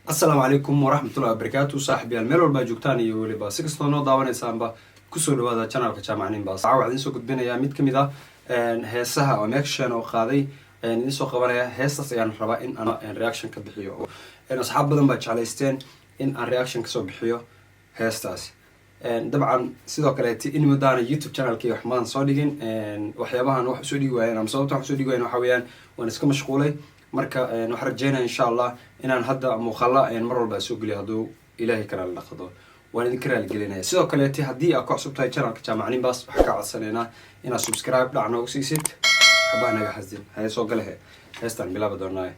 السلام عليكم ورحمة الله وبركاته. صاحبي الميل والبا جوجتان iyo waliba si kastoo noo daawanaysaanba ku soo dhawaada channelka Jaamacadin Baas. Waxaan idin soo gudbinayaa mid kamid ah heesaha oo action oo qaaday idin soo qabanaya heestaas ayaan rabaa in aan reaction ka bixiyo. Asxaab badan baa jeclaysteen in aan reaction ka soo bixiyo heestaas. dabcan sidoo kale in muddaana YouTube channelkii waxmaan soo dhigin waxyaabahan wax soo dhigi waayeen ama sababta wax soo dhigi waayeen waxa weeyaan waan iska mashquulay marka waxaan rajeynayaa insha Allah inaan hadda muuqaala mar walba soo geliyo haduu Ilaahay kana la dhaqdo waan idin karaal gelinayaa sidoo kale haddii aad ku cusubtahay channelka Jaamacadin Baas waxa ka codsanayna inaad subscribe dhacno u siisid xabaa naga xasdin hay soo galahe heestan bilaab doonaa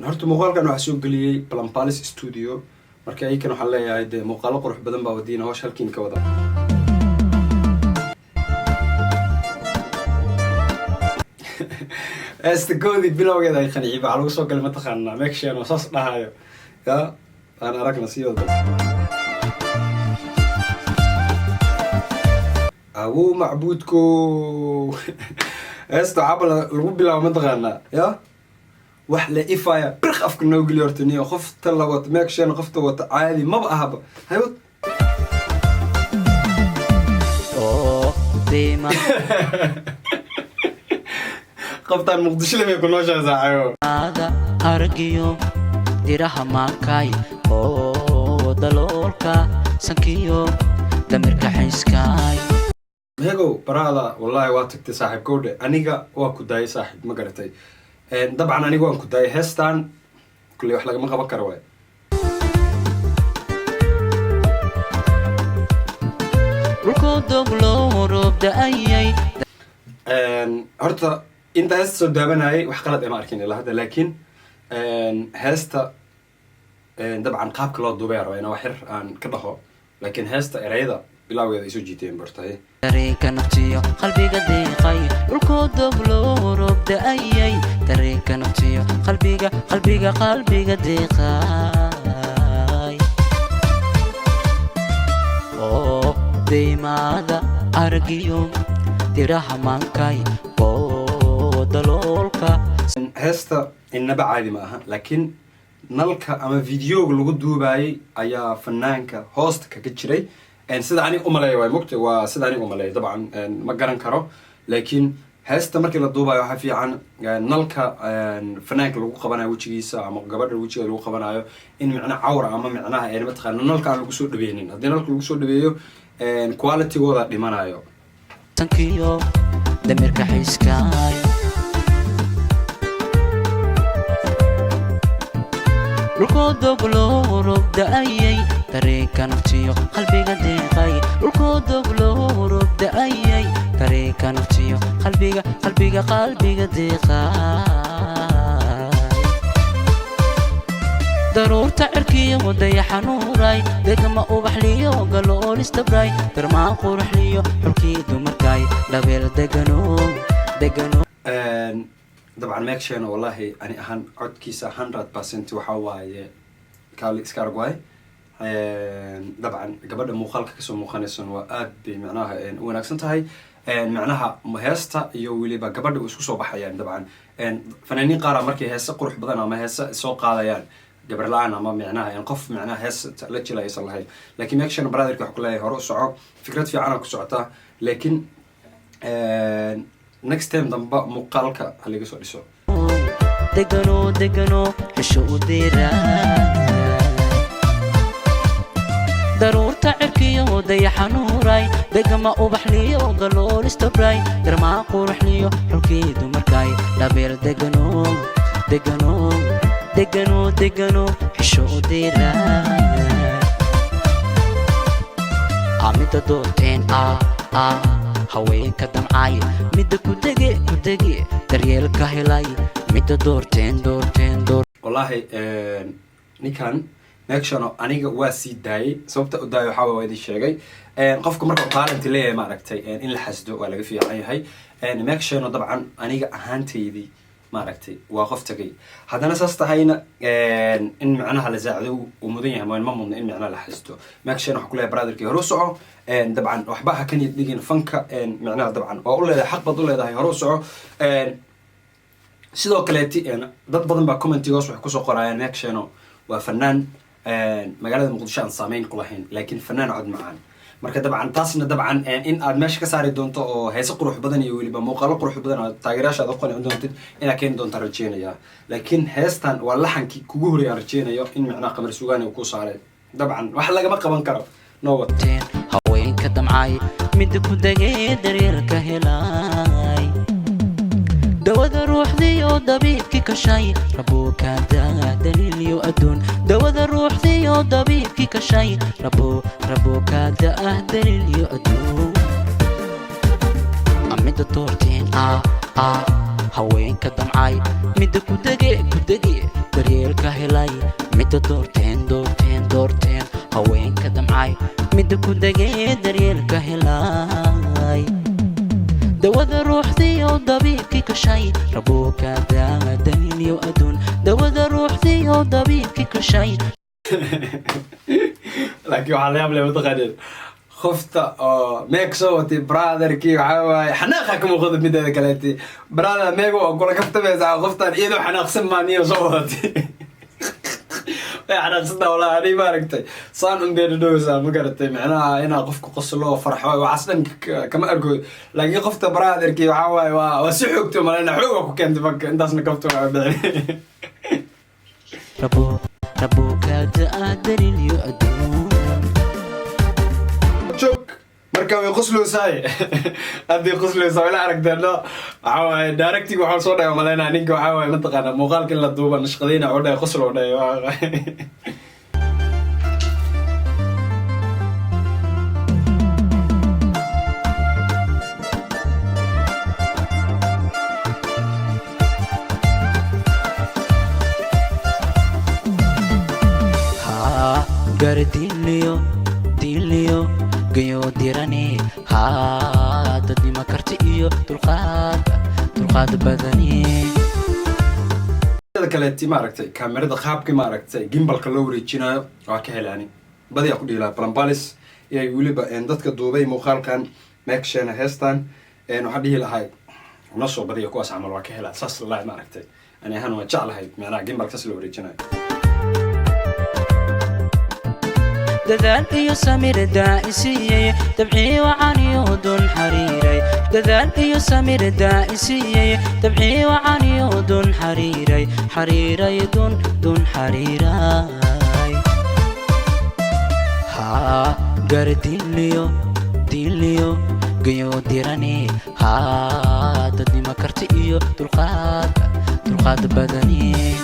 horta muuqaalkan waxa soo galiyay Plan Palace Studio marka ay kan waxa leeyahay muuqaalo qurux badan baa wadiina hoosh halkiin ka wada استقودي بلو كذا يخني على وصل كلمة تخنا ماكشي أنا صص لها يا أنا ركنا سيود أبو معبودكو استعب الرب بلا ما تغنى يا وحلا إفايا برخ أفكر نوجلي أرتني وخفت تلوت ماكشي أنا خفت وت عادي ما بقى هبا هيوت أوه ديما قبطان مقدش لم يكن وجه زعيو هذا أرجيو ديرها ماكاي أو دلولكا سانكيو دمرك حيسكاي هيجو برادا والله واتك صاحب كودة أنيجا وكوداي صاحب ما قرتي طبعا أنيجا وكوداي هستان كل واحد لقى ما خبكر واي ركودو بلورب دايي هرتا انت هسه دابناي wax qalad ma arkin ilaa hada laakiin heesta dabcan qaabka loo duubay rabaa wax yar aan ka dhaho laakiin heesta erayada bilawgeeda isu jiiteen bartay tareeka naftiyo qalbiga deeqay dhulko doblo robda ayay tareeka naftiyo qalbiga deeqay oo deemada argiyo diraha maankay heesta inaba caadi ma aha laakiin nalka ama videoga lagu duubayay ayaa fanaanka hoosta ka jiray sida ani u maleeyo way mugtay waa sida ani u maleeyo dabcan ma garan karo laakiin heesta markii la duubayo waxa fiican nalka fanaanka lagu qabanayo wajigiisa ama gabadha wajigeeda lagu qabanayo in macna cawra ama macnaha ay mataqaan nalka aan lagu soo dhaweeynin haddii nalka lagu soo dhaweeyo quality-gooda dhimanayo tankiyo damirka xiiskaay ركودو بلورب دايي طريقة نفتيو قلبي قديقاي ركودو بلورب دايي طريقة نفتيو قلبي قديقاي ضرور تعركي ودي حنوراي دقما وبحليو قالو الاستبراي درما قرح ليو حركي دمركاي لابيل دقنو طبعا ماكشن والله أنا أهان عد كيسة 100% وحواي كالي إسكارجواي طبعا قبل مخالك كسو مخانسون وآد بمعناها وناكسنت هاي معناها مهستا يولي قبل وسوسو بحيان طبعا فنانين قارا مركي هسا قروح بدنا ما هسا سوق قاضيان قبل لانا ما معناها ينقف معناها هسا تلتش لا يصل هاي لكن ماكشن برادر كحكلاي هروس صعب فكرت في عنا كسعتها لكن next time damba muuqaalka haliga soo dhiso degano xisho u diira daruurta cirkiyo dayaxanuuray degama ubaxliyo galool istabray darma qurxliyo xulkiidu markay labeel degano xisho u diira amida dooteen haweenka damcay midda ku dege daryeelka helay midda doorteen wallahi ninkan action aniga waa sii daayay sababta u daayay waxa idin sheegay qofka marka talent leeyahay ma aragtay in la xasdo waa laga fiican yahay action dabcan aniga ahaanteedii ما aragtay waa qof tagay hadana saastahayna in macnaha la zaacdo oo mudan yahay ma mudna in macnaha la xasto maakshan waxa kula brotherkii hore soco dabcan waxba ha kan yidin fanka macnaha dabcan waa u leedahay xaq bad u leedahay hore soco sidoo kaleeti dad badan baa commentigoos waxay kusoo qorayaan meeksheno waa fanaan magaalada muqdisho aan saameyn ku lahayn laakiin fanaan cod macaan marka dabcan taasna dabcan in aad meesha ka saari doonto oo heese qurux badan iyo weliba muuqaalo qurux badan aad taageerayaashaada u qancin doontid inaad keeni doonta rajeynaya laakiin heestan waa laxankii kugu horey aan rajeynayo in macnaha qamar sugaani uu ku saaray dabcan wax lagama qaban karo nowad haweenka damcay mid ku dagay daryeelka helay dawada ruuxdii oo dabiibki kashay rabuka daliil adduun dawada ruuxdii oo dabiibki kashay rabuka daliil adduun amida doorteen haweenka damcay mid ku dagay daryeelka helay mid doorteen haweenka damcay mid ku dagay daryeelka helay dawada ruuxdii oo dabiibki kashay rabuka daliil adduun dawada ruuxdii oo dabiibki kashay laakiin waxaa la yaab leh mataqaaneen qofta oo meeg soo watay brotherkii waxaa waaye xanaaqa ka muuqda mideeda kaleeti brother meego oo kula kaftamaysaa qoftan iyadoo xanaaqsan maaniyo soo wadatay way xanaaqsanta walaa ani maaragtay saan unbeena dhowsaa ma garatay macnaha inaa qofku qoslo oo farxo waxaas dhan kama arko laakiin qofta brotherkii waxaa waaye waa si xoogto malena xooga ku keentay marka intaasna kafta waa bixin rabuka daliil adduun joog marka way qosloosaay haddii qosloosaa wala aragteeno waxaa waaye directing waxaa soo dhahay maleyna ninka waxaa waaye mataqaana muuqaalka in la duuba nashqadayna oo dhahay qoslo dhahay gardiliyo gayo dirane dadnimo karti iyo dulqaad badani kaleeti maaragtay kaamirada qaabka maaragtay gimbalka loo wareejinayo waa ka helaani badiyaa ku dhiilaa balambalis iyo weliba dadka duubay muuqaalkan meekshena heestan waxaa dhihi lahay una soo badiya kuwaas camal waa ka helaa saas lalahi maaragtay ani ahaan waa jeclahay macnaha gimbalkaas la wareejinayo dadaal iyo samir daa'isiyay dabciyo caniyo dun xariiray dadaal iyo samir daa'isiyay dabciyo caniyo dun xariiray dun xariiray gardiliyo gayo dirane dadnimo karti iyo dulqaad badani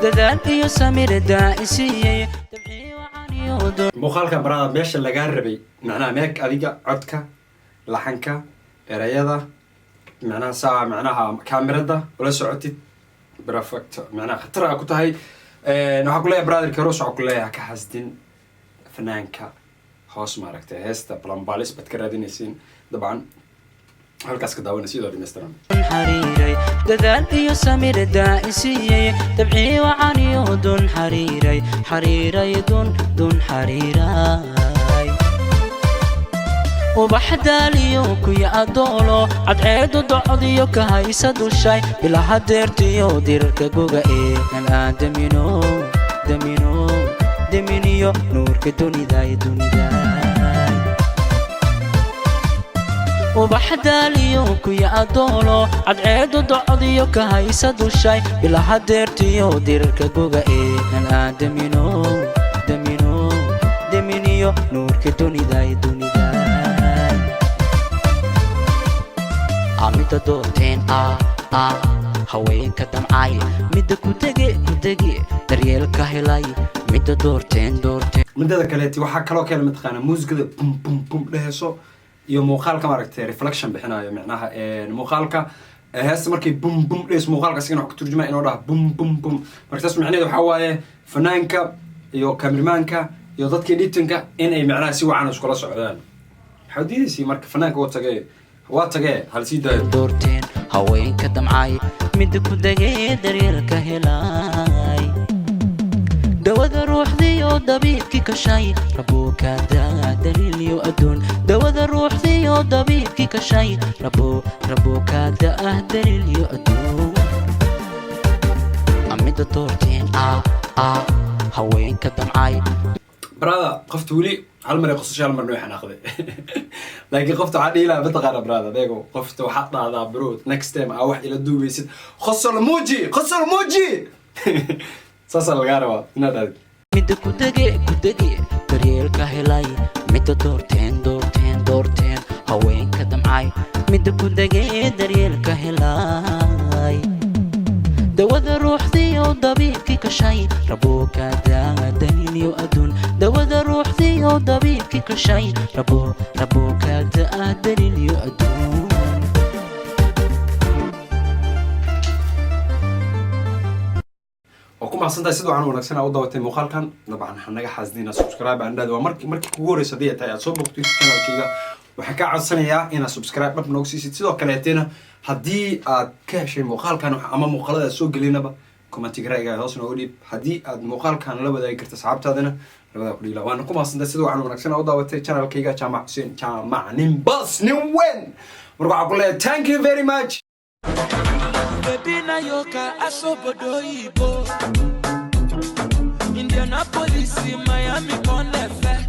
dadaal iyo samir daa'isiyay dabciyo caniyo muuqaalka barada meesha lagaa rabay macnaha meeg adiga codka laxanka erayada macnaha saa macnaha kaamirada ula socotid perfect macnaha khatar ku tahay waxaa ku leeyahay brotherka roos waxaa ku leeyahay ka xasdin fanaanka hoos maaragtay heesta balambalis baad ka raadinaysiin dabcan halkaas ka daawanay sidoo dhameystiran xariiray dadaal iyo samir daa'isiyay dabciyo caniyo dun xariiray dun xariiray ubax daaliyo kuya adoolo cadceedu docdiyo ka haysa dushay bilaha deertiyo dirarka goga aan daminiyo nuurka dunida ubax daaliyo kuya adoolo cadceedu docdiyo ka haysa dushay bilaha deertiyo dirarka goga aan daminiyo nuurka dunida amida doorteen haweenka damcay midda ku dagay daryeelka helay midda doorteen midada kaleeti waxaa kaloo keena mataqaana muusikada bum bum bum dheheeso iyo muuqaalka maaragtay reflection bixinayo macnaha muuqaalka heesta markay bum bum dhees muuqaalkaas inuu ku turjumaa inuu dhaha bum bum bum marka taas macnaheedu waxaa waaye fanaanka iyo kameramaanka iyo dadka editinka in ay macnaha si wacan iskula socdaan xadiisi marka fanaanka waa tagay hal sii daayo doorteen haweenka damcay midda ku dagay daryeelka helay dawada ruuxdii ذيو ضبيبك كشاي ربوك دليل أدون دوذا الروح ذيو ضبيبك كشاي ربوك دليل أدون أمد الدورتين هوين كدمعاي برادا قفت ولي هل مرة قصة هل مرة نوحنا أخذه لكن قفت عادي لا بتغير برادا ديكو قفت وحط هذا برود next time أروح إلى الدوبي يصير خسر الموجي ساسا الغاربة نادر مد كدقي دريل كهلاي مد دورتين هوين كدمعاي مد كدقي دريل كهلاي دوذا الروح ذيو ضبيبك كشاي ربوك دليل أدون دوذا الروح ذيو ضبيبك كشاي ربوك دليل أدون وكم عصنت أسيدو عنو ونكسنا أوضا وتي مقال كان طبعا حنجا حاسدين سبسكرايب عندنا ومركي كوريس دي تاع صوب وقتي كانوا كيغا وحكا عصنيا إنا سبسكرايب ما بنوكسي سيدو كلاتينا هدي كاشي مقال كان أما مقالة سوق لينا با كما تقرأي هوسنا أولي هدي مقال كان لبا دا يكرت صعبت هذنا لبا أقولي لا وأنا كم عصنت أسيدو عنو ونكسنا أوضا وتي channel كيغا جامع حسين جامع نيمباس نيوين مرقع أقول لها thank you very much Baby na yoka asobodo ibo Indianapolis, Miami, Connefe